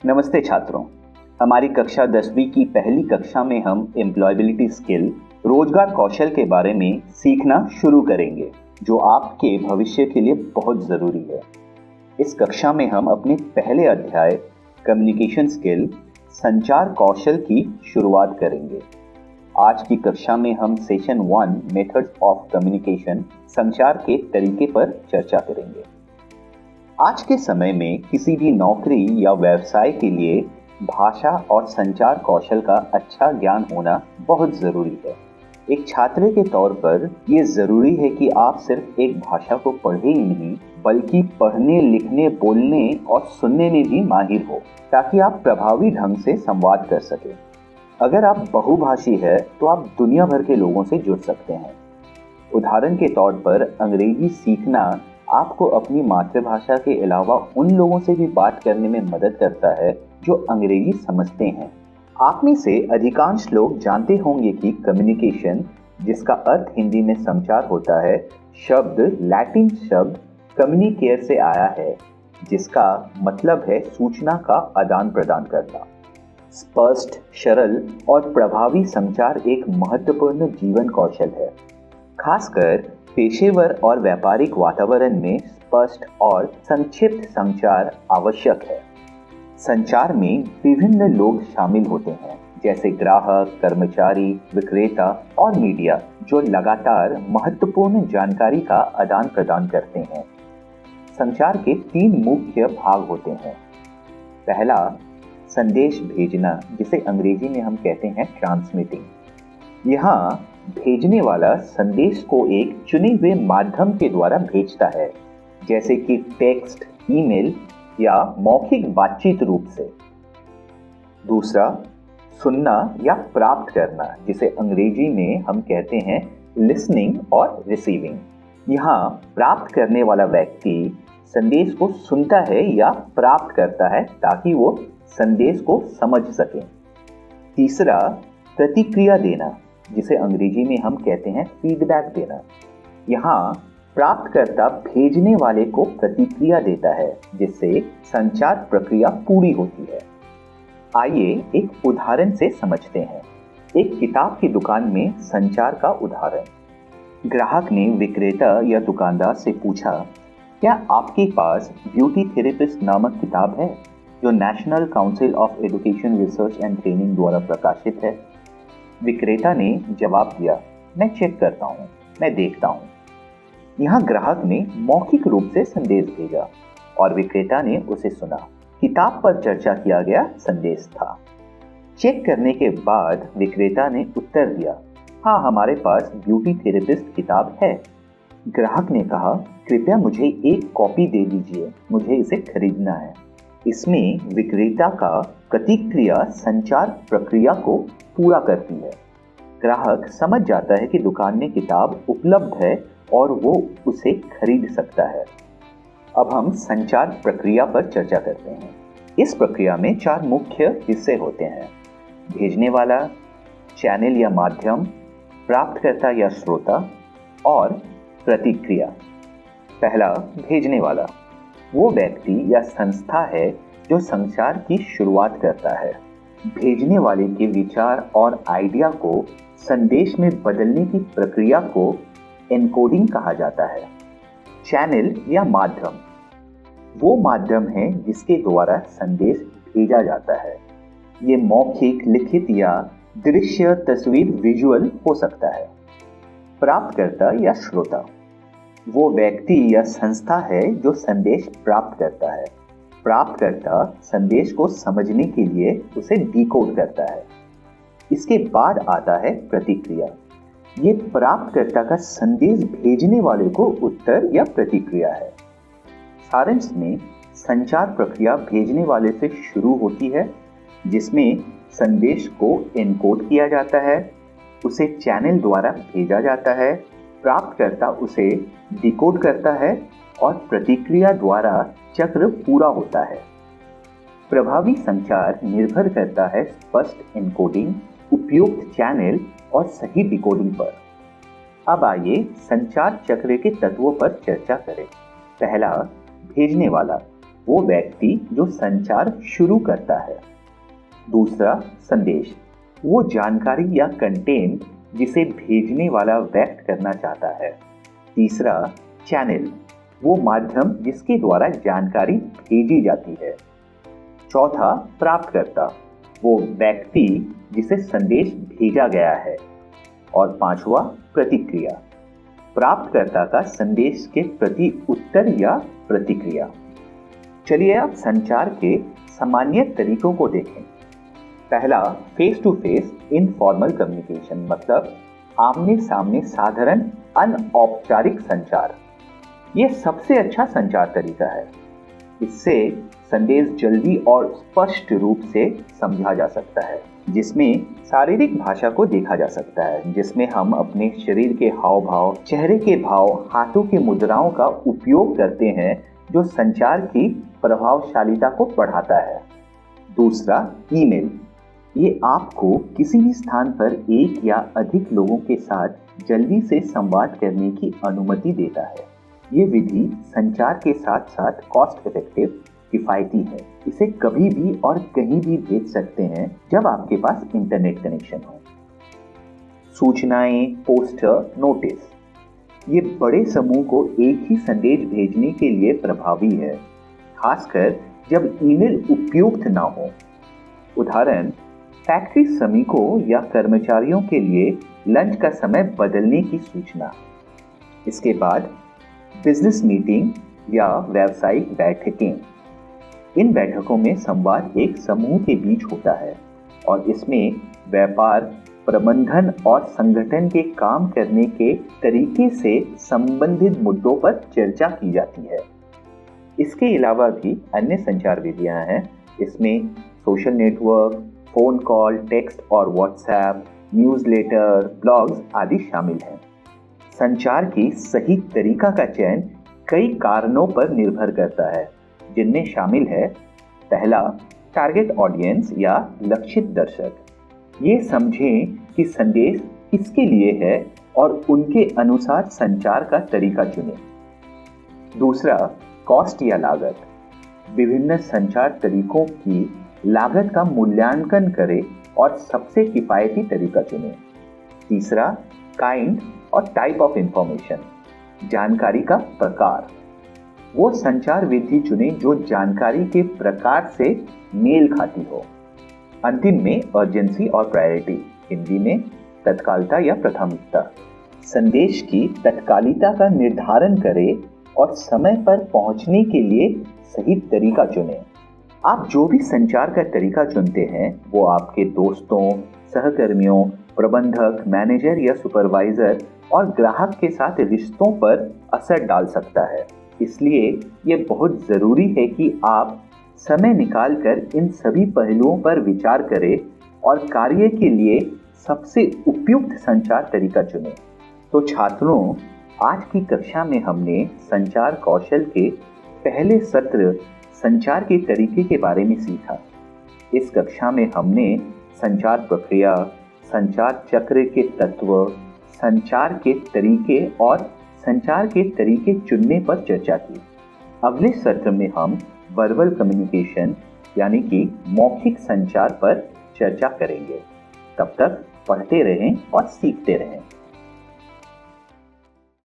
नमस्ते छात्रों। हमारी कक्षा 10वीं की पहली कक्षा में हम एम्प्लॉयबिलिटी स्किल, रोजगार कौशल के बारे में सीखना शुरू करेंगे, जो आपके भविष्य के लिए बहुत ज़रूरी है। इस कक्षा में हम अपने पहले अध्याय कम्युनिकेशन स्किल, संचार कौशल की शुरुआत करेंगे। आज की कक्षा में हम सेशन 1 मेथड्स ऑफ कम्युनिकेशन, संचार के तरीके पर चर्चा करेंगे। आज के समय में किसी भी नौकरी या व्यवसाय के लिए भाषा और संचार कौशल का अच्छा ज्ञान होना बहुत ज़रूरी है। एक छात्र के तौर पर ये ज़रूरी है कि आप सिर्फ एक भाषा को पढ़े ही नहीं, बल्कि पढ़ने, लिखने, बोलने और सुनने में भी माहिर हो, ताकि आप प्रभावी ढंग से संवाद कर सकें। अगर आप बहुभाषी हैं, तो आप दुनिया भर के लोगों से जुड़ सकते हैं। उदाहरण के तौर पर अंग्रेजी सीखना आपको अपनी मातृभाषा के अलावा उन लोगों से भी बात करने में मदद करता है जो अंग्रेजी समझते हैं। आप में से अधिकांश लोग जानते होंगे कि कम्युनिकेशन, जिसका अर्थ हिंदी में संचार होता है, शब्द लैटिन शब्द कम्युनिकेयर से आया है, जिसका मतलब है सूचना का आदान प्रदान करना। स्पष्ट, सरल और प्रभावी संचार एक महत्वपूर्ण जीवन कौशल है। खासकर पेशेवर और व्यापारिक वातावरण में स्पष्ट और संक्षिप्त संचार आवश्यक है। संचार में विभिन्न लोग शामिल होते हैं, जैसे ग्राहक, कर्मचारी, विक्रेता और मीडिया, जो लगातार महत्वपूर्ण जानकारी का आदान प्रदान करते हैं। संचार के 3 मुख्य भाग होते हैं। पहला, संदेश भेजना, जिसे अंग्रेजी में हम कहते हैं ट्रांसमिटिंग। यहाँ भेजने वाला संदेश को एक चुने हुए माध्यम के द्वारा भेजता है, जैसे कि टेक्स्ट, ईमेल या मौखिक बातचीत रूप से। दूसरा, सुनना या प्राप्त करना, जिसे अंग्रेजी में हम कहते हैं लिसनिंग और रिसीविंग। यहाँ प्राप्त करने वाला व्यक्ति संदेश को सुनता है या प्राप्त करता है ताकि वो संदेश को समझ सके। तीसरा, प्रतिक्रिया देना, जिसे अंग्रेजी में हम कहते हैं फीडबैक देना। यहाँ प्राप्तकर्ता भेजने वाले को प्रतिक्रिया देता है, जिससे संचार प्रक्रिया पूरी होती है। आइए एक उदाहरण से समझते हैं। एक किताब की दुकान में संचार का उदाहरण। ग्राहक ने विक्रेता या दुकानदार से पूछा, क्या आपके पास ब्यूटी थेरेपिस्ट नामक किताब है, जो national council of education, research and training द्वारा प्रकाशित है? विक्रेता ने जवाब दिया, मैं चेक करता हूँ, मैं देखता हूँ। यहाँ ग्राहक ने मौखिक रूप से संदेश भेजा और विक्रेता ने उसे सुना। किताब पर चर्चा किया गया संदेश था। चेक करने के बाद विक्रेता ने उत्तर दिया, हाँ, हमारे पास ब्यूटी थेरेपिस्ट किताब है। ग्राहक ने कहा, कृपया मुझे एक कॉपी दे दीजिए, मुझे इसे खरीदना है। इसमें विक्रेता का प्रतिक्रिया संचार प्रक्रिया को पूरा करती है। ग्राहक समझ जाता है कि दुकान में किताब उपलब्ध है और वो उसे खरीद सकता है। अब हम संचार प्रक्रिया पर चर्चा करते हैं। इस प्रक्रिया में 4 मुख्य हिस्से होते हैं: भेजने वाला, चैनल या माध्यम, प्राप्तकर्ता या श्रोता और प्रतिक्रिया। पहला, भेजने वाला। वो व्यक्ति या संस्था है जो संचार की शुरुआत करता है। भेजने वाले के विचार और आइडिया को संदेश में बदलने की प्रक्रिया को एनकोडिंग कहा जाता है। चैनल या माध्यम वो माध्यम है जिसके द्वारा संदेश भेजा जाता है। ये मौखिक, लिखित या दृश्य, तस्वीर, विजुअल हो सकता है। प्राप्तकर्ता या श्रोता वो व्यक्ति या संस्था है जो संदेश प्राप्त करता है। प्राप्तकर्ता संदेश को समझने के लिए उसे डिकोड करता है। इसके बाद आता है प्रतिक्रिया। ये प्राप्तकर्ता का संदेश भेजने वाले को उत्तर या प्रतिक्रिया है। सारांश में संचार प्रक्रिया भेजने वाले से शुरू होती है, जिसमें संदेश को एनकोड किया जाता है, उसे चैनल द्वारा भेजा जाता है, प्राप्तकर्ता उसे डिकोड करता है और प्रतिक्रिया द्वारा चक्र पूरा होता है। प्रभावी संचार निर्भर करता है स्पष्ट एनकोडिंग, उपयुक्त चैनल और सही डिकोडिंग पर। अब आइए संचार चक्र के तत्वों पर चर्चा करें। पहला, भेजने वाला। वो व्यक्ति जो संचार शुरू करता है। दूसरा, संदेश, वो जानकारी या कंटेंट जिसे भेजने वाला व्यक्त करना चाहता है। तीसरा, चैनल, वो माध्यम जिसके द्वारा जानकारी भेजी जाती है। चौथा, प्राप्तकर्ता, वो व्यक्ति जिसे संदेश भेजा गया है। और पांचवा, प्रतिक्रिया, प्राप्तकर्ता का संदेश के प्रति उत्तर या प्रतिक्रिया। चलिए अब संचार के सामान्य तरीकों को देखें। पहला, face to face informal communication, मतलब आमने सामने साधारण अनौपचारिक संचार। यह सबसे अच्छा संचार तरीका है। इससे संदेश जल्दी और स्पष्ट रूप से समझा जा सकता है, जिसमें शारीरिक भाषा को देखा जा सकता है, जिसमें हम अपने शरीर के हाव भाव, चेहरे के भाव, हाथों की मुद्राओं का उपयोग करते हैं, जो संचार की प्रभावशालीता को बढ़ाता है। दूसरा, ईमेल, ये आपको किसी भी स्थान पर एक या अधिक लोगों के साथ जल्दी से संवाद करने की अनुमति देता है। ये विधि संचार के साथ साथ कॉस्ट इफेक्टिव, किफायती है। इसे कभी भी और कहीं भी भेज सकते हैं जब आपके पास इंटरनेट कनेक्शन हो। सूचनाएं, पोस्टर, नोटिस, ये बड़े समूह को एक ही संदेश भेजने के लिए प्रभावी है, खासकर जब ईमेल उपयुक्त ना हो। उदाहरण, फैक्ट्री श्रमिकों या कर्मचारियों के लिए लंच का समय बदलने की सूचना। इसके बाद बिजनेस मीटिंग या व्यावसायिक बैठकें। इन बैठकों में संवाद एक समूह के बीच होता है और इसमें व्यापार, प्रबंधन और संगठन के काम करने के तरीके से संबंधित मुद्दों पर चर्चा की जाती है। इसके अलावा भी अन्य संचार विधियां हैं। इसमें social network, phone call, text और व्हाट्सएप, न्यूज़लेटर, ब्लॉग्स आदि शामिल हैं। संचार की सही तरीका का चयन कई कारणों पर निर्भर करता है, जिनमें शामिल है, पहला, टारगेट ऑडियंस या लक्षित दर्शक। ये समझें कि संदेश किसके लिए है और उनके अनुसार संचार का तरीका चुनें। दूसरा, कॉस्ट या लागत, विभिन्न संचार तरीकों की लागत का मूल्यांकन करें और सबसे किफायती तरीका चुनें। तीसरा, काइंड और टाइप ऑफ इंफॉर्मेशन, जानकारी का प्रकार, वो संचार विधि चुनें जो जानकारी के प्रकार से मेल खाती हो। अंतिम में अर्जेंसी और प्रायोरिटी, हिंदी में तत्कालता या प्राथमिकता, संदेश की तत्कालिता का निर्धारण करें और समय पर पहुंचने के लिए सही तरीका चुनें। आप जो भी संचार का तरीका चुनते हैं वो आपके दोस्तों, सहकर्मियों, प्रबंधक, मैनेजर या सुपरवाइजर और ग्राहक के साथ रिश्तों पर असर डाल सकता है। इसलिए ये बहुत ज़रूरी है कि आप समय निकालकर इन सभी पहलुओं पर विचार करें और कार्य के लिए सबसे उपयुक्त संचार तरीका चुनें। तो छात्रों, आज की कक्षा में हमने संचार कौशल के पहले सत्र संचार के तरीके के बारे में सीखा। इस कक्षा में हमने संचार प्रक्रिया, संचार चक्र के तत्व, संचार के तरीके और संचार के तरीके चुनने पर चर्चा की। अगले सत्र में हम वर्बल कम्युनिकेशन यानी कि मौखिक संचार पर चर्चा करेंगे। तब तक पढ़ते रहें और सीखते रहें।